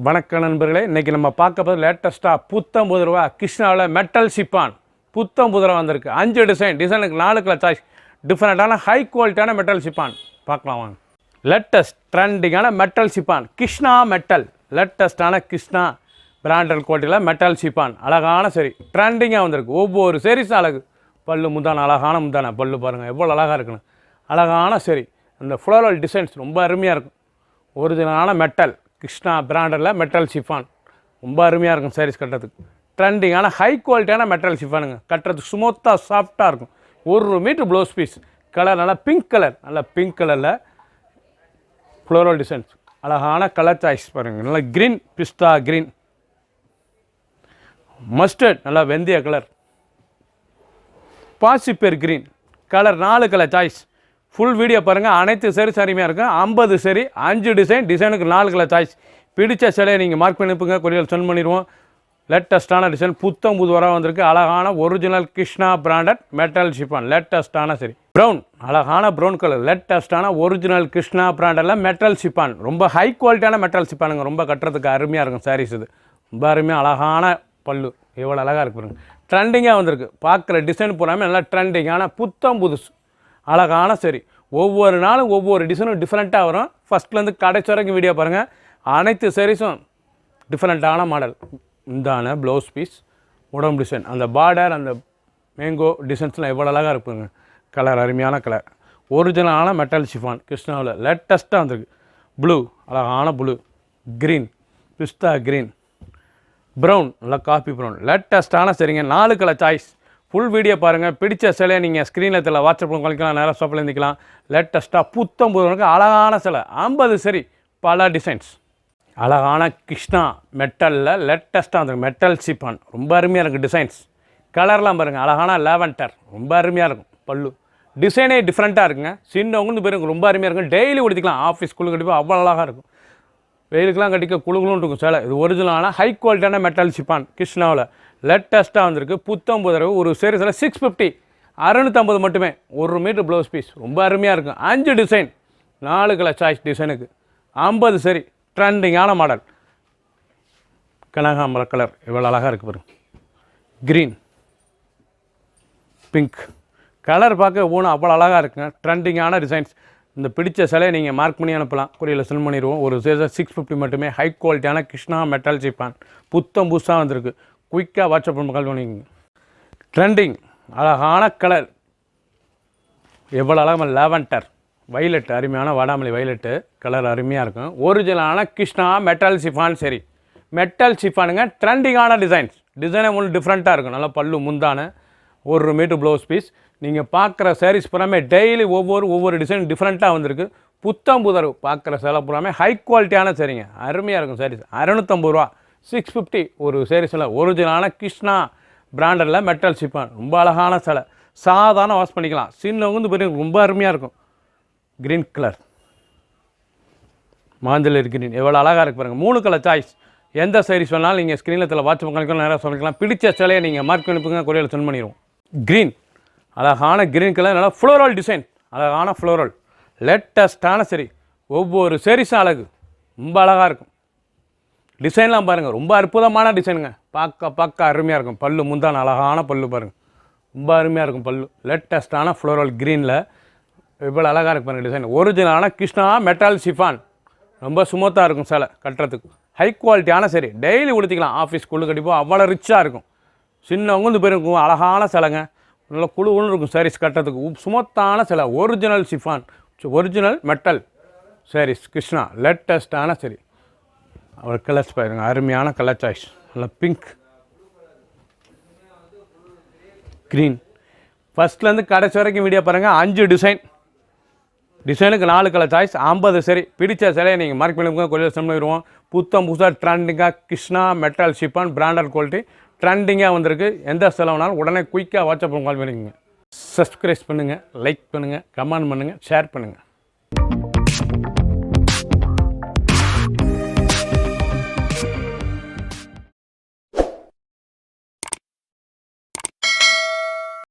வணக்கம் நண்பர்களே, இன்றைக்கி நம்ம பார்க்க போது லேட்டஸ்ட்டாக ரூபா கிருஷ்ணாவில் மெட்டல் சிப்பான் ரூபா வந்திருக்கு. 5 டிசைனுக்கு 4 கலர் சாய்ஸ், டிஃப்ரெண்ட்டான ஹை குவாலிட்டியான மெட்டல் சிப்பான் பார்க்கலாம் வாங்க. லேட்டஸ்ட் ட்ரெண்டிங்கான மெட்டல் சிப்பான் கிருஷ்ணா மெட்டல், லேட்டஸ்ட்டான கிருஷ்ணா பிராண்டட் குவாலிட்டியில் மெட்டல் சிப்பான் அழகான சரி ட்ரெண்டிங்காக வந்திருக்கு. ஒவ்வொரு சரிஸும் அழகு, பல்லு முந்தான அழகான முந்தான பல்லு பாருங்கள் எவ்வளோ அழகாக இருக்குன்னு. அழகான சரி அந்த ஃப்ளோரல் டிசைன்ஸ் ரொம்ப அருமையாக இருக்கும். ஒரிஜினலான மெட்டல் கிருஷ்ணா பிராண்டில் மெட்டல் சிஃபான் ரொம்ப அருமையாக இருக்கும். சாரீஸ் கட்டுறதுக்கு ட்ரெண்டிங்கான ஹை குவாலிட்டியான மெட்டல் சிஃபானுங்க. கட்டுறதுக்கு ஸ்மூத்தாக சாஃப்டாக இருக்கும். 1 மீட்டர் ப்ளவுஸ் பீஸ், கலர் நல்லா பிங்க் கலர், நல்லா பிங்க் கலரில் ஃப்ளோரல் டிசைன்ஸ் அழகான கலர் சாய்ஸ் பாருங்கள். நல்லா க்ரீன், பிஸ்தா க்ரீன், மஸ்டர்ட் நல்லா வெந்தய கலர், பாசிப்பேர் green colour, 4 colour choice. Full video பாருங்கள். அனைத்து சரி சரிமையாக இருக்கும். 50 சரி, 5 டிசைனுக்கு 4 கலர் சாய்ஸ். பிடிச்ச சிலையை நீங்கள் மார்க் பண்ணி அனுப்புங்க, கொரியர் சென்ட் பண்ணிடுவோம். லேட்டஸ்ட்டான டிசைன் ரூபா வந்திருக்கு. அழகான original Krishna branded metal chiffon லேட்டஸ்ட்டான சரி ப்ரௌன், அழகான ப்ரௌன் கலர், லேட்டஸ்ட்டான ஒரிஜினல் கிருஷ்ணா பிராண்டில் மெட்டல் சிஃபான் ரொம்ப ஹை குவாலிட்டியான மெட்டல் சிஃபானுங்க. ரொம்ப கட்டுறதுக்கு அருமையாக இருக்கும். சாரீஸ் இது ரொம்ப அருமையாக அழகான பல்லு எவ்வளோ அழகாக இருக்கு பாருங்க. ட்ரெண்டிங்காக வந்திருக்கு. பார்க்குற டிசைன் போகாமல் நல்லா ட்ரெண்டிங்கான புதுசு அழகான சரி. ஒவ்வொரு நாளும் ஒவ்வொரு டிசைனும் டிஃப்ரெண்ட்டாக வரும். ஃபஸ்ட்லேருந்து கடைசி வரைக்கும் வீடியோ பாருங்கள். அனைத்து சாரீஸும் டிஃப்ரெண்ட்டான மாடல். இந்தான ப்ளவுஸ் பீஸ், உடம்பு டிசைன், அந்த பார்டர், அந்த மேங்கோ டிசைன்ஸ்லாம் எவ்வளோ அழகாக இருக்குங்க. கலர் அருமையான கலர், ஒரிஜினலான மெட்டல் சிஃபான் கிருஷ்ணாவில் லேட்டஸ்ட்டாக வந்திருக்கு. ப்ளூ, அழகான ப்ளூ, க்ரீன், பிஸ்தா க்ரீன், ப்ரௌன், நல்லா காஃபி ப்ரௌன் லேட்டஸ்ட்டான சரிங்க. 4 கலர் சாய்ஸ். ஃபுல் வீடியோ பாருங்கள். பிடிச்ச சிலையை நீங்கள் ஸ்க்ரீனில் தெரியல வாட்ஸ்அப்பில் குறைக்கலாம், நேராக ஷாப்பில் இருந்துக்கலாம். லேட்டஸ்ட்டாக ரூபாய்க்கு அழகான சிலை 50 சரி பல டிசைன்ஸ். அழகான கிருஷ்ணா மெட்டலில் லேட்டஸ்ட்டாக வந்துருக்கு மெட்டல் சிஃபான் ரொம்ப அருமையாக இருக்குது. டிசைன்ஸ் கலர்லாம் பாருங்கள். அழகான லேவண்டர் ரொம்ப அருமையாக இருக்கும். பல்லு டிசைனே டிஃப்ரெண்ட்டாக இருக்குங்க. சின்னவங்க பேருக்கு ரொம்ப அருமையாக இருக்கும். டெய்லி உடுத்திக்கலாம். ஆஃபீஸ் குழு கட்டிப்போம் அவ்வளோ அழகாக இருக்கும். வெயிலுக்கெலாம் கட்டிக்க குழுகளும் இருக்கும் சேலை. இது ஒரிஜினலான ஹை குவாலிட்டியான மெட்டல் சிஃபான் கிருஷ்ணாவில் லேட்டஸ்ட்டாக வந்திருக்கு. ரூபாய் ஒரு சீரீஸில் 650, 650 மட்டுமே. 1 மீட்டர் ப்ளவுஸ் பீஸ் ரொம்ப அருமையாக இருக்கும். 5 டிசைன், 4 கலர் சாய்ஸ் டிசைனுக்கு 50 சரி ட்ரெண்டிங்கான மாடல். கனகாம்பர கலர் எவ்வளோ அழகாக இருக்குது பாருங்க. க்ரீன், பிங்க் கலர் பார்க்க ஒவ்வொன்றும் அவ்வளோ அழகாக இருக்குங்க. ட்ரெண்டிங்கான டிசைன்ஸ். இந்த பிடிச்ச சிலையை நீங்கள் மார்க் பண்ணி அனுப்பலாம், கொரியரில் சென்ட் பண்ணிடுவோம். ஒரு சீரீஸில் 650 மட்டுமே. ஹை குவாலிட்டியான கிருஷ்ணா மெட்டல் சிஃபான் புதுசாக வந்திருக்கு. குயிக்காக வாட்ஸ்அப் கால் பண்ணிக்கோங்க. ட்ரெண்டிங் அழகான கலர் எவ்வளோ அழகாக லேவண்டர், வைலட், அருமையான வாடாமல்லி வைலட்டு கலர் அருமையாக இருக்கும். ஒரிஜினலான கிருஷ்ணா மெட்டல் சிஃபான் சரி மெட்டல் சிஃபானுங்க. ட்ரெண்டிங்கான டிசைன்ஸ். டிசைனே ஒன்று டிஃப்ரெண்ட்டாக இருக்கும். நல்லா பல்லு முந்தான, 1 மீட்டர் ப்ளவுஸ் பீஸ். நீங்கள் பார்க்குற சாரீஸ் பூராமே டெய்லி ஒவ்வொரு டிசைன் டிஃப்ரெண்ட்டாக வந்திருக்கு. புது பார்க்குற சேலை பூராமே ஹை குவாலிட்டியான சரிங்க. அருமையாக இருக்கும் சாரீஸ். 650 650 ஒரு சாரீஸில் ஒரிஜினலான கிருஷ்ணா பிராண்டடில் மெட்டல் சிஃபான் ரொம்ப அழகான சேலை. சாதாரண வாஷ் பண்ணிக்கலாம். சின்னவங்க பெரிய ரொம்ப அருமையாக இருக்கும். க்ரீன் கலர், மாஞ்சள் க்ரீன் எவ்வளோ அழகாக இருக்கு பாருங்கள். 3 கலர் சாய்ஸ். எந்த சாரீஸ் வேணாலும் நீங்கள் ஸ்க்ரீனில் தெரியல வாட்ஸ்அப் கணக்கில் நேராக சொல்லிக்கலாம். பிடிச்ச சிலையை நீங்கள் மார்க் அனுப்புங்க, கொரியரில் சென்ட் பண்ணிடுவோம். க்ரீன், அழகான க்ரீன் கலர், நல்லா ஃப்ளோரல் டிசைன், அழகான ஃப்ளோரல் லேட்டஸ்ட்டான சரி. ஒவ்வொரு சாரீஸும் அழகு ரொம்ப அழகாக இருக்கும். டிசைன்லாம் பாருங்கள் ரொம்ப அற்புதமான டிசைனுங்க. பார்க்க அருமையாக இருக்கும். பல்லு முந்தான அழகான பல்லு பாருங்கள் ரொம்ப அருமையாக இருக்கும். பல்லு லேட்டஸ்ட்டான ஃப்ளோரல் க்ரீனில் இவ்வளோ அழகாக இருக்கு பாருங்கள். டிசைன் ஒரிஜினலான கிருஷ்ணா மெட்டல் சிஃபான் ரொம்ப ஸ்மூத்தாக இருக்கும் சேலை கட்டுறதுக்கு. ஹை குவாலிட்டியான சரி டெய்லி உடுத்திக்கலாம். ஆஃபீஸ் குழு கட்டிப்போம் அவ்வளோ ரிச்சாக இருக்கும். சின்னவங்க பேருக்கும் அழகான சிலைங்க. நல்லா குழுன்னு இருக்கும் சாரீஸ் கட்டுறதுக்கு. ஸ்மூத்தான சிலை original chiffon original metal sarees Krishna லேட்டஸ்ட்டான சரி. அவர் கலர்ஸ் பாருங்க, அருமையான கலர் சாய்ஸ். நல்லா பிங்க், க்ரீன். ஃபஸ்ட்லேருந்து கடைசி வரைக்கும் வீடியோ பாருங்கள். 5 டிசைனுக்கு 4 கலர் சாய்ஸ். 50 சரி. பிடிச்ச சிலையை நீங்கள் மார்க் பண்ணி கொரியர் சென்ட் பண்ணிடுவோம். புதுசாக ட்ரெண்டிங்காக Krishna metal chiffon branded quality ட்ரெண்டிங்காக வந்திருக்கு. எந்த செலவுனாலும் உடனே குயிக்காக வாட்ஸ்அப் கால் பண்ணிக்கோங்க. சப்ஸ்கிரைப் பண்ணுங்கள், லைக் பண்ணுங்கள், கமெண்ட் பண்ணுங்கள், ஷேர் பண்ணுங்கள்.